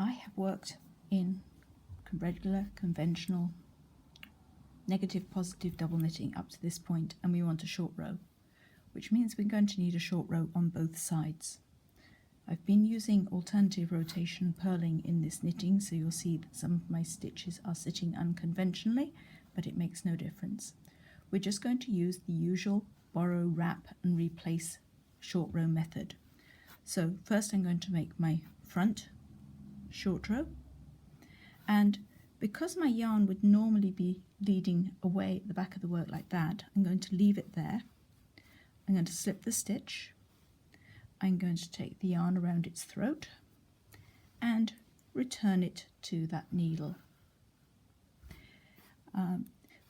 I have worked in regular, conventional, negative, positive double knitting up to this point, and we want a short row, which means we're going to need a short row on both sides. I've been using alternative rotation purling in this knitting, so you'll see that some of my stitches are sitting unconventionally, but it makes no difference. We're just going to use the usual borrow, wrap and replace short row method. So first I'm going to make my front short row, and because my yarn would normally be leading away at the back of the work like that, I'm going to leave it there. I'm going to slip the stitch. I'm going to take the yarn around its throat and return it to that needle.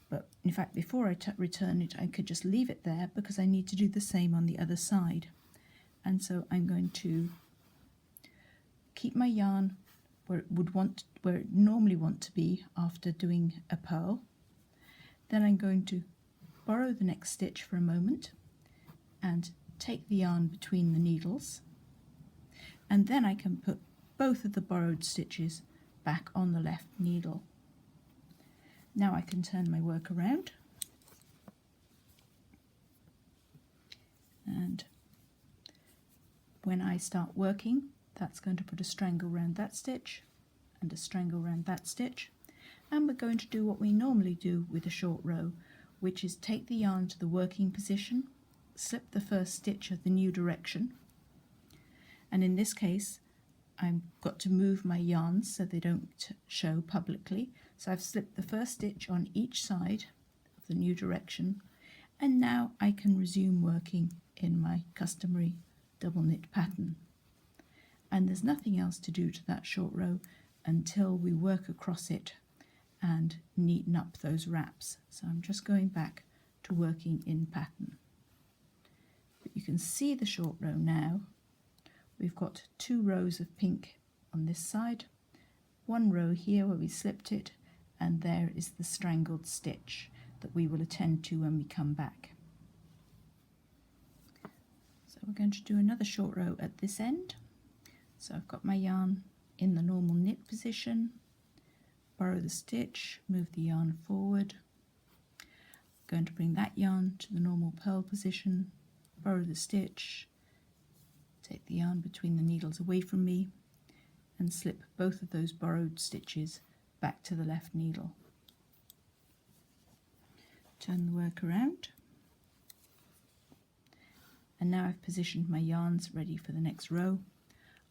But in fact, before I return it, I could just leave it there because I need to do the same on the other side. And so I'm going to keep my yarn where it normally want to be after doing a purl. Then I'm going to borrow the next stitch for a moment and take the yarn between the needles, and then I can put both of the borrowed stitches back on the left needle. Now I can turn my work around, and when I start working, that's going to put a strangle around that stitch and a strangle around that stitch, and we're going to do what we normally do with a short row, which is take the yarn to the working position, slip the first stitch of the new direction, and in this case I've got to move my yarns so they don't show publicly, so I've slipped the first stitch on each side of the new direction, and now I can resume working in my customary double knit pattern. And there's nothing else to do to that short row until we work across it and neaten up those wraps. So I'm just going back to working in pattern. But you can see the short row now. We've got 2 rows of pink on this side, 1 row here where we slipped it, and there is the strangled stitch that we will attend to when we come back. So we're going to do another short row at this end. So I've got my yarn in the normal knit position, borrow the stitch, move the yarn forward, going to bring that yarn to the normal purl position, borrow the stitch, take the yarn between the needles away from me, and slip both of those borrowed stitches back to the left needle. Turn the work around, and now I've positioned my yarns ready for the next row.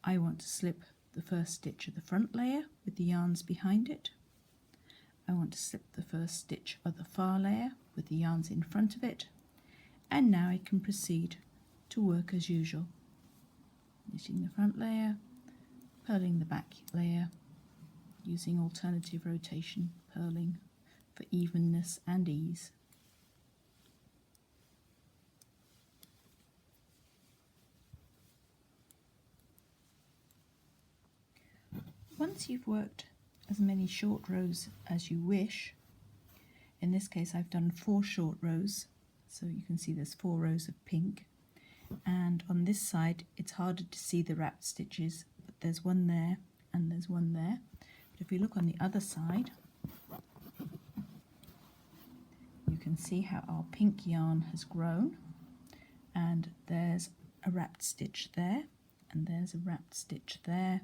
I want to slip the first stitch of the front layer with the yarns behind it. I want to slip the first stitch of the far layer with the yarns in front of it, and now I can proceed to work as usual, knitting the front layer, purling the back layer, using alternative rotation purling for evenness and ease. Once you've worked as many short rows as you wish, in this case I've done 4 short rows, so you can see there's 4 rows of pink, and on this side it's harder to see the wrapped stitches, but there's one there and there's one there. But if we look on the other side, you can see how our pink yarn has grown, and there's a wrapped stitch there, and there's a wrapped stitch there,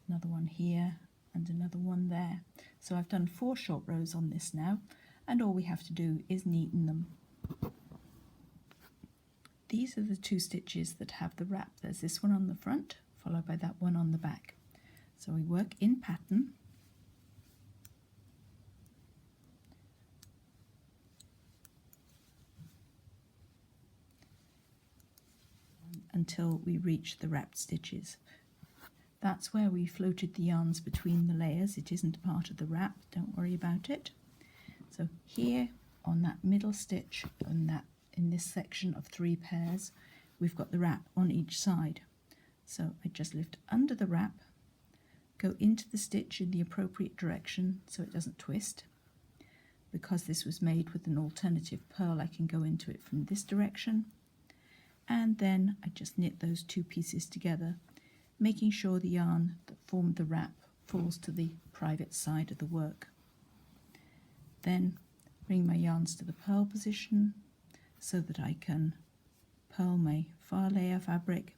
another one here and another one there. So I've done 4 short rows on this now, and all we have to do is neaten them. These are the 2 stitches that have the wrap. There's this one on the front followed by that one on the back. So we work in pattern until we reach the wrapped stitches. That's where we floated the yarns between the layers. It isn't part of the wrap, don't worry about it. So here on that middle stitch, in this section of 3 pairs, we've got the wrap on each side. So I just lift under the wrap, go into the stitch in the appropriate direction so it doesn't twist. Because this was made with an alternative purl, I can go into it from this direction, and then I just knit those 2 pieces together, making sure the yarn that formed the wrap falls to the private side of the work. Then bring my yarns to the purl position so that I can purl my far layer fabric,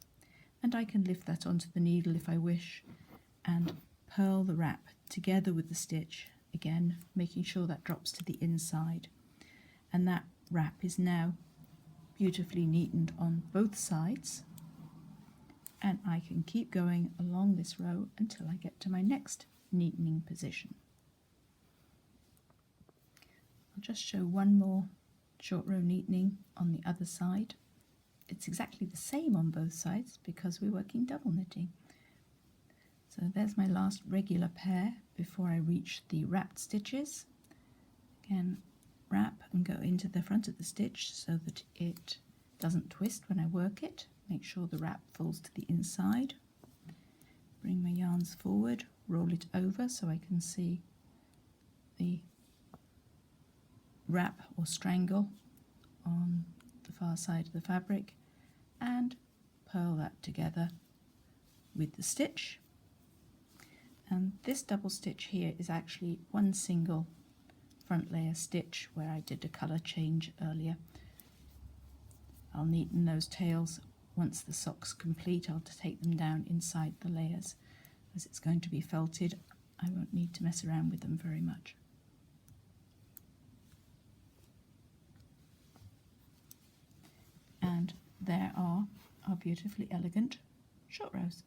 and I can lift that onto the needle if I wish and purl the wrap together with the stitch, again making sure that drops to the inside. And that wrap is now beautifully neatened on both sides, and I can keep going along this row until I get to my next neatening position. I'll just show one more short row neatening on the other side. It's exactly the same on both sides because we're working double knitting. So there's my last regular pair before I reach the wrapped stitches. Again, wrap and go into the front of the stitch so that it doesn't twist when I work it. Make sure the wrap falls to the inside. Bring my yarns forward, roll it over so I can see the wrap or strangle on the far side of the fabric, and purl that together with the stitch. And this double stitch here is actually one single front layer stitch where I did a colour change earlier. I'll neaten those tails once the sock's complete. I'll take them down inside the layers. As it's going to be felted, I won't need to mess around with them very much. And there are our beautifully elegant short rows.